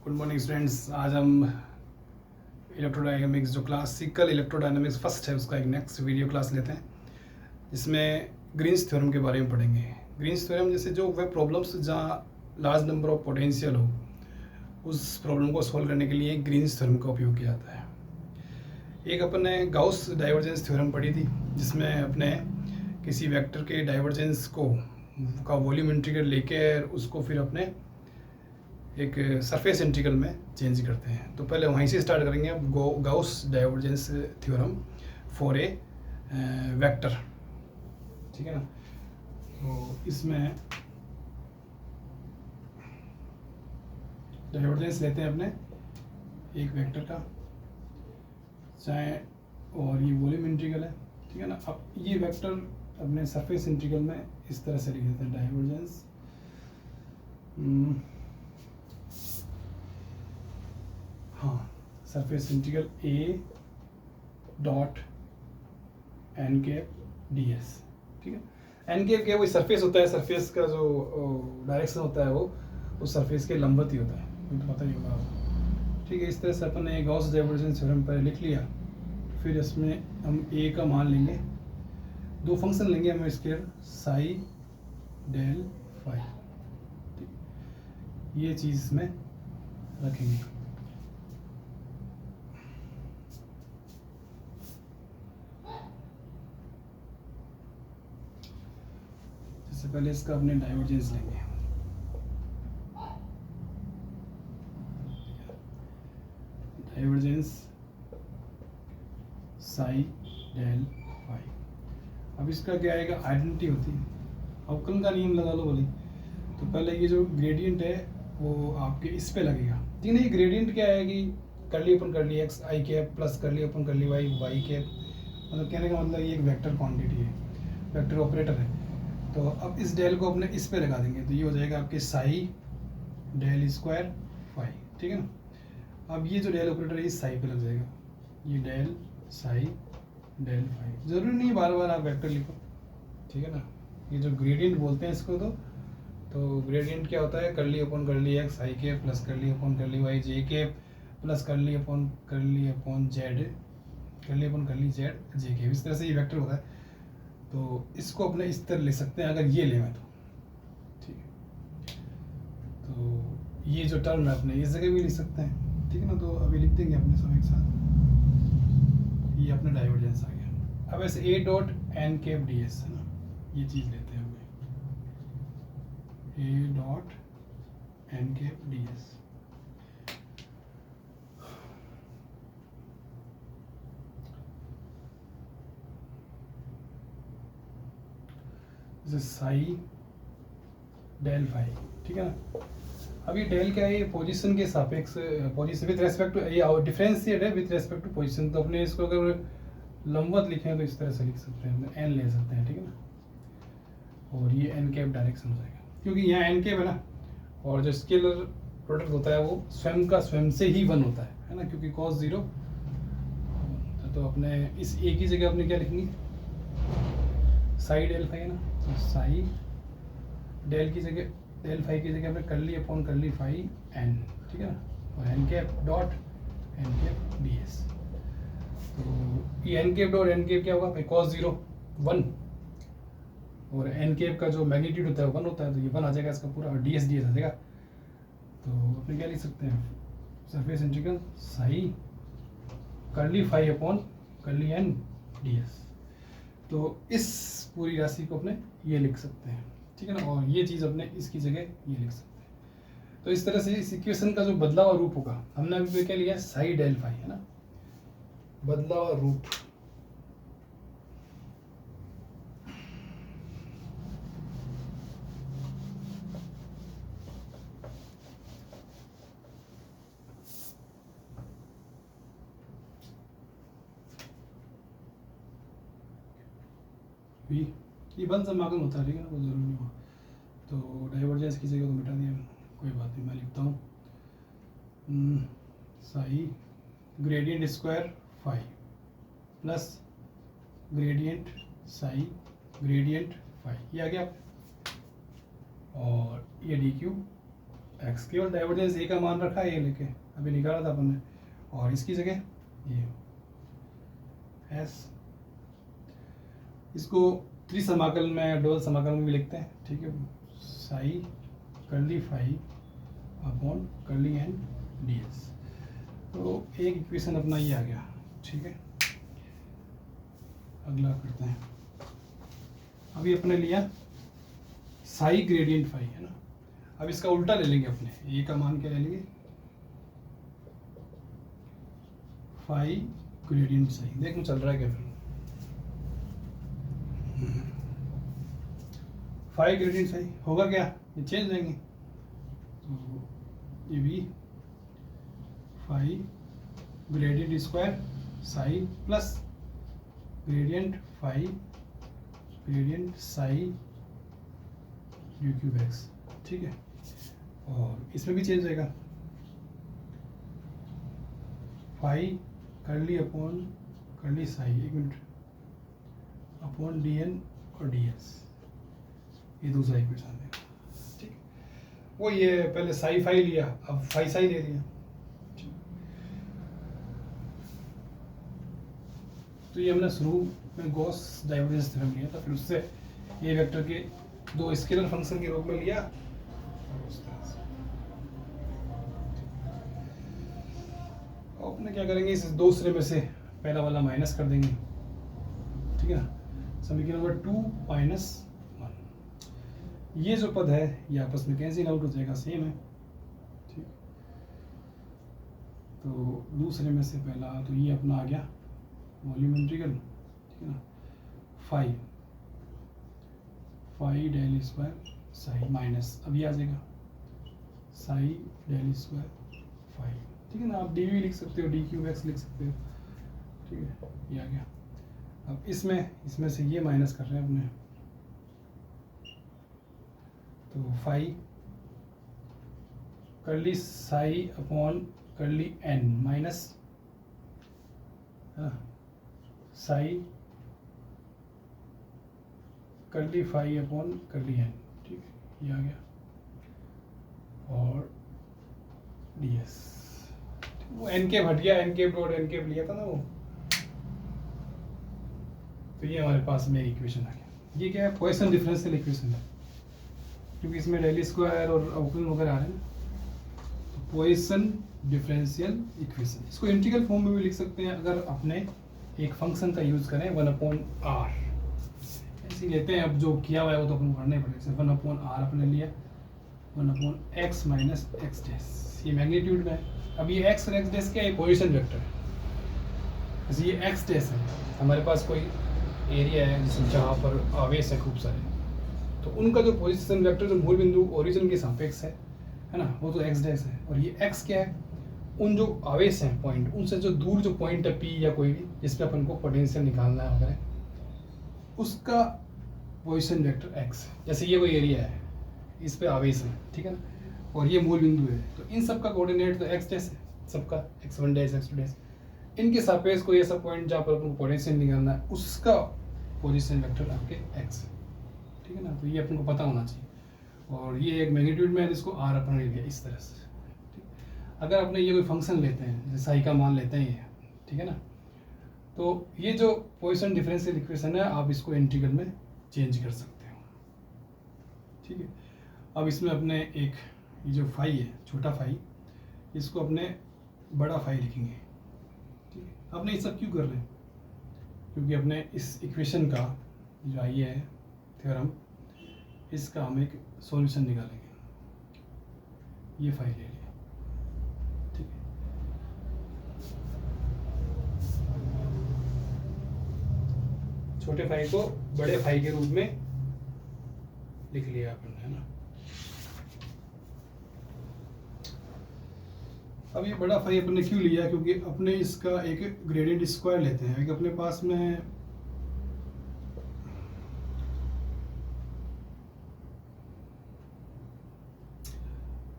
Good morning students. आज हम electrodynamics जो क्लासिकल इलेक्ट्रोडायनेमिक्स फर्स्ट है उसका एक नेक्स्ट वीडियो क्लास लेते हैं, जिसमें ग्रीन्स थ्योरम के बारे में पढ़ेंगे। ग्रीन्स थ्योरम जैसे जो वह प्रॉब्लम्स जहाँ लार्ज नंबर ऑफ पोटेंशियल हो, उस प्रॉब्लम को सॉल्व करने के लिए ग्रीन्स थ्योरम का उपयोग किया जाता है। एक अपन ने गाउस डाइवर्जेंस थ्योरम पढ़ी थी, जिसमें अपने किसी वेक्टर के डाइवर्जेंस का वॉल्यूम इंटीग्रल लेकर उसको फिर अपने एक सरफेस इंटीग्रल में चेंज करते हैं। तो पहले वहीं से स्टार्ट करेंगे अब Gauss divergence theorem for a vector, ठीक है ना। तो इसमें डाइवर्जेंस लेते हैं अपने एक वेक्टर का, चाहे और ये वॉल्यूम इंटीग्रल है, ठीक है ना। अब ये वेक्टर अपने सरफेस इंटीग्रल में इस तरह से लिख देते हैं, divergence surface integral A dot N cap D S, ठीक है। एन कैप क्या, वही सरफेस होता है, सरफेस का जो डायरेक्शन होता है वो उस सरफेस के लंबवत ही होता है, तो पता ही होगा आपको, ठीक है। इस तरह से अपन ने गॉस डाइवर्जेंस थ्योरम पर लिख लिया। फिर इसमें हम ए का मान लेंगे, दो फंक्शन लेंगे हम इसके, साई डेल फाई, ठीक, ये चीज़ इसमें रखेंगे। जैसे पहले इसका अपने डाइवर्जेंस लेंगे, डाइवर्जेंस साई डेल फाई। अब इसका क्या आएगा, आइडेंटिटी होती है, अवकलन का नियम लगा लो बोले। तो पहले ये जो ग्रेडियंट है वो आपके इस पे लगेगा, ठीक है। ये ग्रेडियंट क्या है कि करली अपन करली एक्स आई कैप प्लस करली अपन करली वाई कैप, मतलब कहने का मतलब ये एक वेक्टर क्वांटिटी है, वेक्टर ऑपरेटर है। तो अब इस डेल को अपने इस पे लगा देंगे, तो ये हो जाएगा आपके साई डेल स्क्वायर फाई, ठीक है ना। अब ये जो डेल ऑपरेटर है इस साई पे लग जाएगा, ये डेल साई डेल फाई। जरूरी नहीं बार बार आप वेक्टर लिखो, ठीक है ना। ये जो ग्रेडियंट बोलते हैं इसको, तो ग्रेडियंट क्या होता है, करली अपॉन करली एक्स आई के प्लस करली अपॉन करली वाई जे के प्लस करली अपॉन जेड, करली अपॉन करली जेड जे के, इस तरह से ये वेक्टर होता है। तो इसको अपने इस तरह लिख सकते हैं अगर ये लें तो, ठीक है। तो ये जो टर्म है अपने इस जगह भी लिख सकते हैं, ठीक है ना। तो अभी लिख देंगे अपने सब एक साथ, ये अपना डाइवर्जेंस आ गया। अब ऐसे A dot N cap D S है ना, ये चीज़ लेते हैं हमने, A dot N cap D S. Psi del phi, ठीक है ना। अब ये डेल क्या है, ये पोजीशन के सापेक्ष, पोजीशन विद रेस्पेक्ट टू, ये डिफरेंशिएट है विद रेस्पेक्ट टू पोजीशन। तो अपने इसको अगर लंबवत लिखें तो इस तरह से लिख सकते हैं, एन ले सकते हैं, ठीक है ना। और ये एन कैप डायरेक्शन हो जाएगा, क्योंकि यहाँ एन कैप है ना, और जो स्केलर प्रोडक्ट होता है वो स्वयं का स्वयं से ही 1 होता है ना, क्योंकि cos 0। तो अपने इस ए की जगह अपने क्या लिखेंगे, साई डेल फाई है ना, तो साई डेल की जगह डेल फाई की जगह अपने करली अपॉन करली फाई एन, ठीक है ना। और N cap dot N cap D S. तो ये N cap dot N cap क्या होगा भाई, cos 0 1, और एन कैप का जो मैग्नीट्यूड होता है 1 होता है, तो ये 1 आ जाएगा इसका पूरा, और डी एस आ जाएगा। तो अपने क्या लिख सकते हैं, सरफेस इंटीग्रल साई करली phi upon curly N D S. तो इस पूरी राशि को अपने ये लिख सकते हैं, ठीक है ना। और ये चीज़ अपने इसकी जगह ये लिख सकते हैं। तो इस तरह से इस इक्वेशन का जो बदला हुआ रूप होगा, हमने अभी क्या लिया, साई डेल फाई है ना, बदला हुआ रूप। ये बंद समागम होता है, ठीक है ना, वो जरूरी नहीं हुआ। तो डाइवर्जेंस की जगह को मिटा दिया, कोई बात नहीं, मैं लिखता हूँ psi gradient square phi plus gradient psi gradient phi, ये आ गया। और ये डी क्यू एक्स, केवल डाइवर्जेंस ए का मान रखा है ये लेके, अभी निकाला था अपन ने, और इसकी जगह ये एस, इसको त्रिसमाकल में डबल समाकल में भी लिखते हैं, ठीक है, psi curly phi upon curly N D S. तो एक इक्वेशन अपना ये आ गया, ठीक है। अगला करते हैं, अभी अपने लिया साई ग्रेडियंट फाई, है ना। अब इसका उल्टा ले लेंगे अपने, ए का मान क्या ले लेंगे, फाई ग्रेडियंट साई। देखो चल रहा है क्या फिर, फाई ग्रेडियंट साई होगा क्या, ये चेंज देंगे, तो ये भी phi gradient square psi plus gradient phi gradient psi D cube X, ठीक है। और इसमें भी चेंज रहेगा, phi curly upon curly psi, एक मिनट, अपॉन डी एन और डी एस, ये दूसरा इक्वेशन है, ठीक है। वो ये पहले साई फाई लिया, अब फाई साई ले लिया, तो ये हमने शुरू में गॉस डाइवर्जेंस थ्योरम लिया था, फिर उससे ये वेक्टर के दो स्केलर फंक्शन के रूप में लिया, और उस तरह से अपने क्या करेंगे, इस दो सिरे में से पहला वाला माइनस कर देंगे, ठीक है ना। समीकरण नंबर 2 माइनस 1, ये जो पद है ये आपस में कैंसिल आउट हो जाएगा, सेम है, ठीक। तो दूसरे में से पहला तो ये अपना आ गया वॉल्यूम इंटीग्रल, ठीक है ना, phi phi del square psi minus, अब ये आ जाएगा साई डेल स्क्वायर फाई, ठीक है ना। आप डी वी लिख सकते हो, डी क्यूब एक्स लिख सकते हो, ठीक है, ये आ गया। अब इसमें से ये माइनस कर रहे हैं अपने, तो phi curly psi upon curly N minus psi curly phi upon curly N, ठीक है, ये आ गया, और डी एस, वो एन केप हट गया, N cap dot N cap लिया था ना वो, तो ये हमारे पास में इक्वेशन आ गया। ये क्या है, पॉइसन डिफरेंशियल इक्वेशन है, क्योंकि इसमें डेल स्क्वायर और अवकलन वगैरह आ रहे हैं ना, तो पॉइसन डिफरेंशियल इक्वेशन, इसको इंटीग्रल फॉर्म में भी लिख सकते हैं अगर अपने एक फंक्शन का यूज करें, 1/r ऐसे लेते हैं। अब जो किया हुआ है वो तो अपन पढ़ना ही पड़ेगा, 1/r अपने लिया, 1/x माइनस एक्स डैश, ये मैग्नीट्यूड में है। अब ये x और x डैश क्या है, पोजीशन वेक्टर है, जैसे ये x डैश है, हमारे पास कोई एरिया है जिसमें जहाँ पर आवेश है खूब सारे, तो उनका जो पोजीशन वेक्टर जो मूल बिंदु ओरिजिन के सापेक्ष है ना, वो तो x डैश है। और ये x क्या है, उन जो आवेश हैं पॉइंट, उनसे जो दूर जो पॉइंट है P या कोई भी जिसपे अपन को पोटेंशियल निकालना है वगैरह, उसका पोजीशन वेक्टर x। जैसे ये कोई एरिया है, इस पे आवेश है, ठीक है ना, और ये मूल बिंदु है, तो इन सब का कोऑर्डिनेट तो x डैश है, सबका x1 डैश x2 डैश, इनके सापेक्ष कोई ऐसा पॉइंट जहाँ पर अपन को पोटेंशियल निकालना है, उसका पोजीशन वेक्टर आपके x, ठीक है ना। तो ये अपन को पता होना चाहिए, और ये एक मैग्नीट्यूड में है जिसको r अपन ले लिया इस तरह से। अगर अपने ये कोई फंक्शन लेते हैं, जैसे साई का मान लेते हैं ये, ठीक है ना, तो ये जो पॉइसन डिफरेंशियल इक्वेशन है आप इसको इंटीग्रल में चेंज कर सकते हो, ठीक है। अब इसमें अपने एक ये जो फाई है, छोटा फाई, इसको अपने बड़ा फाई लिखेंगे, ठीक है। अपने ये सब क्यों कर रहे हैं, क्योंकि अपने इस इक्वेशन का जो आई है थ्योरम, इसका हम एक सॉल्यूशन निकालेंगे, ये फाई ले लिया, ठीक है। छोटे फाई को बड़े फाई के रूप में लिख लिया अपन, है ना। अब ये बड़ा फाई अपन ने क्यों लिया, क्योंकि अपने इसका एक ग्रेडियंट स्क्वायर लेते हैं। एक अपने पास में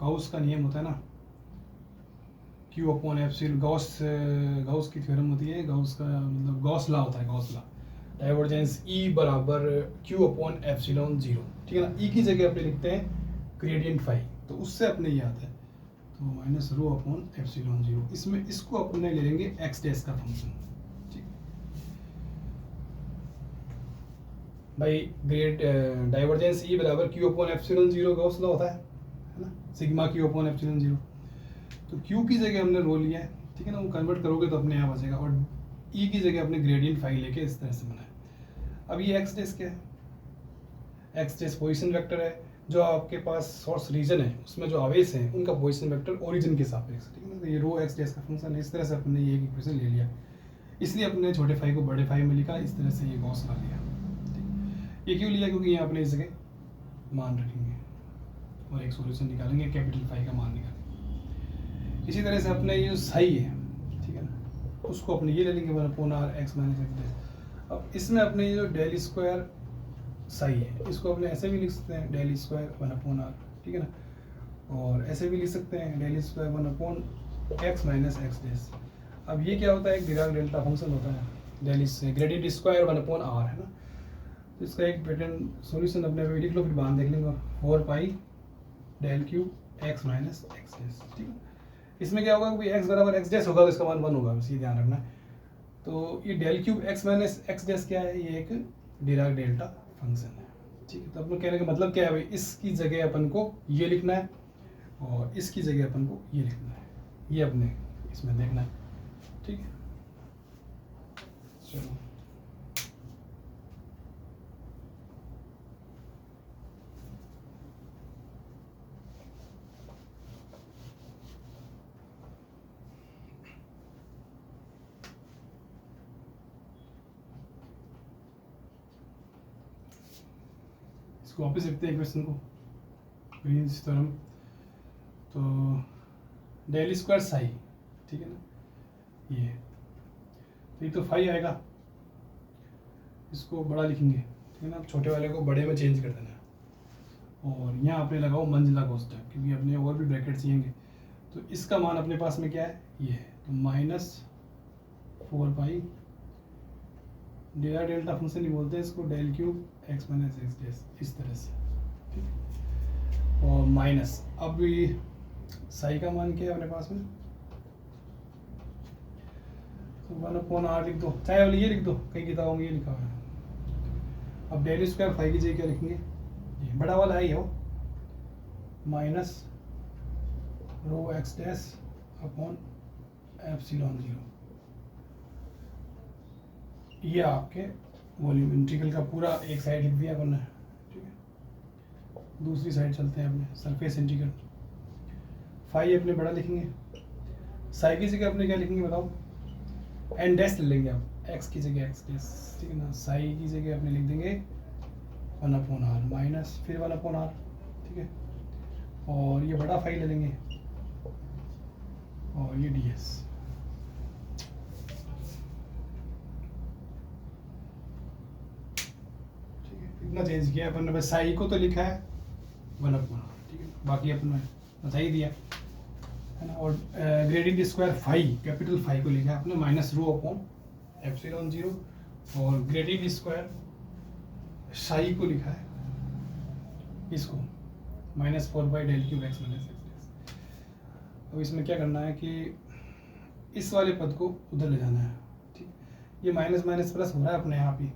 गाउस का नियम होता है ना, Q अपॉन एप्सिलॉन, गाउस की थ्योरम होती है, गाउस का मतलब गॉस लॉ होता है, गॉस लॉ, डाइवर्जेंस E बराबर Q अपॉन एप्सिलॉन 0, ठीक है ना। E की जगह अपने लिखते हैं ग्रेडियंट फाई, तो उससे अपने ये आता है, तो माइनस रो अपॉन एप्सिलॉन 0। इसमें इसको अपने ले लेंगे एक्स डैश का फंक्शन। ठीक भाई, ग्रेड डाइवर्जेंस ई बराबर Q upon epsilon 0 Gauss law होता है ना, सिग्मा क्यू अपॉन एप्सिलॉन 0। तो क्यू की जगह हमने रो लिया है, ठीक है ना, वो कन्वर्ट करोगे तो अपने यहाँ बचेगा, और ई की जगह अपने ग्रेडियंट फाई लेके इस तरह से बनाया। अब ये एक्स डैश क्या है, एक्स डैश पोजीशन वेक्टर है, जो आपके पास सोर्स रीजन है उसमें जो आवेश हैं उनका पोजीशन वेक्टर ओरिजिन के सापेक्ष, ठीक है ना। तो ये रो एक्स डैश का फंक्शन है, इस तरह से अपने ये एक इक्वेशन ले लिया, इसलिए अपने छोटे फाई को बड़े फाई में लिखा, इस तरह से ये गॉस ला लिया। ठीक, ये क्यों लिया, क्योंकि यहाँ अपने इस जगह मान रखेंगे और एक सॉल्यूशन निकालेंगे, कैपिटल फाई का मान निकालेंगे। इसी तरह से अपने ये जो साई है, ठीक है ना, उसको अपने ये ले लेंगे 1/r x minus X dash. अब इसमें अपने ये जो डेल स्क्वायर साई है, इसको अपने ऐसे भी लिख सकते हैं डेल स्क्वायर 1/r, ठीक है ना, और ऐसे भी लिख सकते हैं del square 1/x minus X dash. अब ये क्या होता है, एक डिराक डेल्टा फंक्शन होता है, डेल ग्रेडियंट स्क्वायर 1/r है ना। तो इसका एक पैटर्न सॉल्यूशन अपने अभी लिख लो, फिर बांध देख लेंगे, और 4 pi del cube X minus X dash. ठीक है, इसमें क्या होगा कि एक्स बराबर एक्स डैश होगा तो इसका मान 1 होगा, बस ये ध्यान रखना है। तो ये del cube X minus X dash क्या है, ये एक डिराक डेल्टा फंक्शन है। ठीक है, तो अपने कहने का मतलब क्या है भाई, इसकी जगह अपन को ये लिखना है और इसकी जगह अपन को ये लिखना है, ये अपने इसमें देखना है। ठीक है, चलो इसको वापस लिखते हैं क्वेश्चन को, ग्रीन्स थ्योरम। तो डेल स्क्वायर साई, ठीक है ना, ये तो ये तो फाई आएगा, इसको बड़ा लिखेंगे, ठीक है ना, छोटे वाले को बड़े में चेंज कर देना है, और यहाँ आपने लगाओ मंजिला कोष्टक, क्योंकि अपने और भी ब्रैकेट चाहिए। तो इसका मान अपने पास में क्या है, ये है, तो -4 पाई डिराक डेल्टा फंक्शन ही बोलते हैं इसको, del cube X minus X dash, इस तरह से। ठीक, और माइनस, अब ये साई का मान क्या है अपने पास में, तो 1/r लिख दो, चाहे वाले ये लिख दो, कई किताबों में ये लिखा हुआ है। अब डेल स्क्वायर फाई की जगह क्या लिखेंगे, ये बड़ा वाला है, हो minus rho x dash upon epsilon 0। ये आपके वॉल्यूम इंटीग्रल का पूरा एक साइड लिख दिया अपन ने। ठीक है, दूसरी साइड चलते हैं अपने सरफेस इंटीग्रल। फाई अपने बड़ा लिखेंगे, साई की जगह अपने क्या लिखेंगे बताओ, एन डैश ले लेंगे आप, एक्स की जगह एक्स डैश, ठीक है ना। साई की जगह अपने लिख देंगे 1/r माइनस फिर 1/r, ठीक है, और ये बड़ा फाई ले लेंगे और ये ds। ठीक है, इतना चेंज किया अपन ने, बस साई को तो लिखा है 1/r, ठीक है, बाकी अपन ने बता ही दिया है ना। और gradient square phi, capital phi को लिखा है आपने माइनस रो अपॉन एप्सिलॉन 0, और ग्रेडियंट स्क्वायर साई को लिखा है इसको -4 pi del cube X minus X dash. अब इसमें क्या करना है कि इस वाले पद को उधर ले जाना है। ठीक, ये माइनस माइनस प्लस हो रहा है अपने आप ही,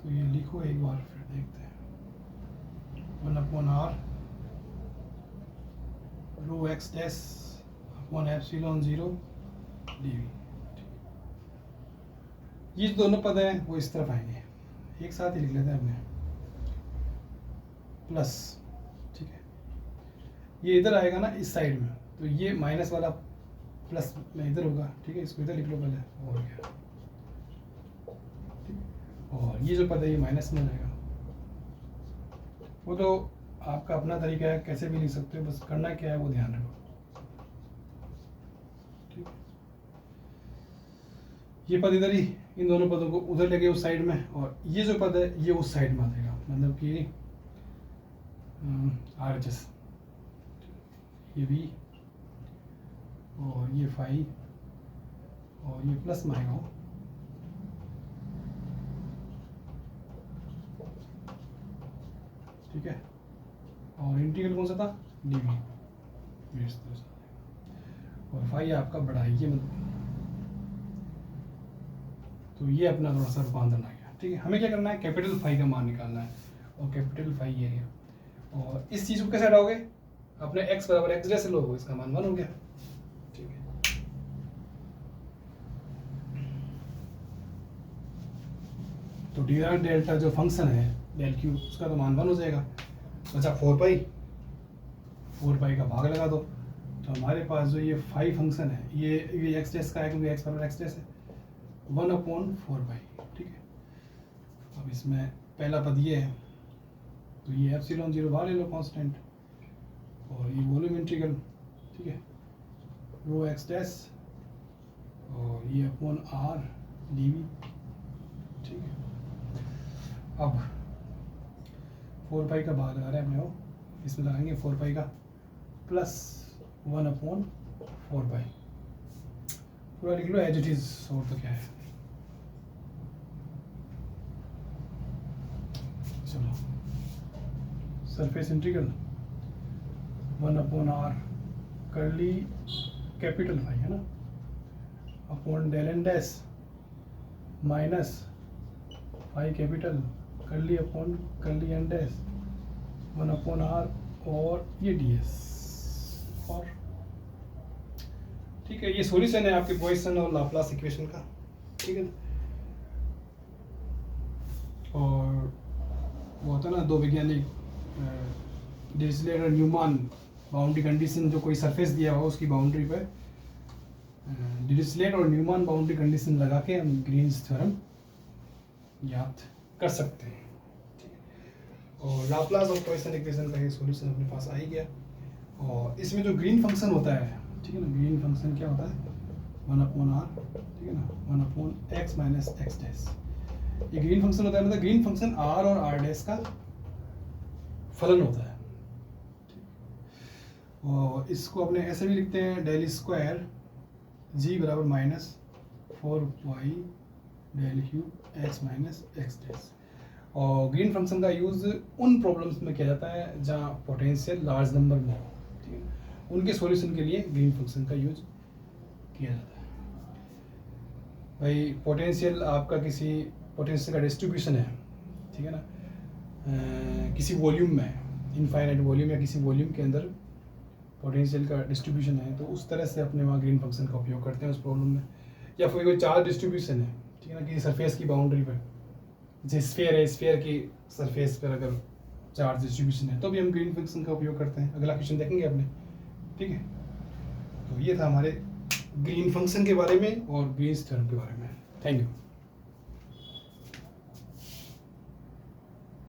तो ये लिखो एक बार फिर देखते हैं, 1/r rho x dash upon epsilon 0 dv। ये जो दोनों पद हैं वो इस तरफ आएंगे, एक साथ ही लिख लेते हैं अपने, प्लस, ठीक है, ये इधर आएगा ना इस साइड में, तो ये माइनस वाला प्लस में इधर होगा, ठीक है, इसको इधर लिख लो पहले, और क्या, ठीक, और ये जो पद है ये माइनस में जाएगा। वो तो आपका अपना तरीका है, कैसे भी लिख सकते हो, बस करना क्या है वो ध्यान रखो। ठीक, ये पद इधर ही, इन दोनों पदों को उधर लेके उस साइड में, और ये जो पद है ये उस साइड में आ जाएगा, मतलब कि RHS, ये भी, और ये फाई, और ये प्लस में आएगा, ठीक है, और इंटीग्रल कौन सा था, dv, ये इस तरह से। और फाई आपका बड़ा है ये तो ये अपना थोड़ा सा रूपांतरण आ गया। ठीक है, हमें क्या करना है, कैपिटल फाई का मान निकालना है, और कैपिटल फाई ये है। और इस चीज़ को कैसे हटाओगे, अपने x बराबर x जैसे लोगे, इसका मान 1 हो गया। ठीक है, तो डिराक डेल्टा जो फंक्शन है डेल क्यू, उसका तो मान 1 हो जाएगा। अच्छा 4 पाई का भाग लगा दो, तो हमारे पास जो ये फाई फंक्शन है ये एक्स डेस का है, क्योंकि एक्स बराबर एक्स डेस है, 1/4 पाई। ठीक है, अब इसमें पहला पद ये है, तो ये एप्सिलॉन 0 बाहर ले लो कांस्टेंट, और ये वॉल्यूम इंटीग्रल। ठीक है, रो एक्स डैश और ये अपॉन आर डीवी। ठीक है, अब 4 पाई का भाग लगा रहे हैं अपने को, इसमें लगाएंगे 4 पाई का प्लस 1/4 पाई, पूरा लिख लो एज इट इज, और तो क्या है। चलो, सरफेस इंटीग्रल 1/r करली कैपिटल फाई है ना, upon del N dash minus phi capital curly upon curly N dash 1/r, और ये ds। और ठीक है, ये सॉल्यूशन है आपके पॉइसन और लाप्लास इक्वेशन का। ठीक है, और वो होता है ना, दो वैज्ञानिक डिरिचलेट और न्यूमान बाउंड्री कंडीशन, जो कोई सरफेस दिया हुआ उसकी बाउंड्री पे डिरिचलेट और न्यूमान बाउंड्री कंडीशन लगा के हम ग्रीन्स थ्योरम याद कर सकते हैं। और लाप्लास और पॉइसन इक्वेशन का ये सॉल्यूशन अपने पास आ ही गया। और इसमें जो ग्रीन फंक्शन होता है, ठीक है ना, ग्रीन फंक्शन क्या होता है, 1/r, ठीक है ना, 1/x माइनस एक्स डैश, ये ग्रीन फंक्शन होता है, मतलब ग्रीन फंक्शन r और r डैश का फलन होता है। और इसको अपने ऐसे भी लिखते हैं, डेल स्क्वायर g बराबर -4y del cube x minus X dash. और ग्रीन फंक्शन का यूज़ उन प्रॉब्लम्स में किया जाता है जहाँ पोटेंशियल लार्ज नंबर में हो, ठीक है, उनके सॉल्यूशन के लिए ग्रीन फंक्शन का यूज किया जाता है। भाई पोटेंशियल आपका किसी पोटेंशियल का डिस्ट्रीब्यूशन है, ठीक है ना, किसी वॉल्यूम में, इनफाइनाइट वॉल्यूम या किसी वॉल्यूम के अंदर पोटेंशियल का डिस्ट्रीब्यूशन है, तो उस तरह से अपने वहाँ ग्रीन फंक्शन का उपयोग करते हैं उस प्रॉब्लम में। या फिर कोई चार्ज डिस्ट्रीब्यूशन है, ठीक है ना, किसी सरफेस की बाउंड्री पर, जैसे स्फीयर है, स्फीयर की सरफेस पर अगर चार्ज डिस्ट्रीब्यूशन है तो भी हम ग्रीन फंक्शन का उपयोग करते हैं। अगला क्वेश्चन देखेंगे अपने। ठीक है, तो ये था हमारे ग्रीन फंक्शन के बारे में और ग्रीन्स थ्योरम के बारे में। Thank you.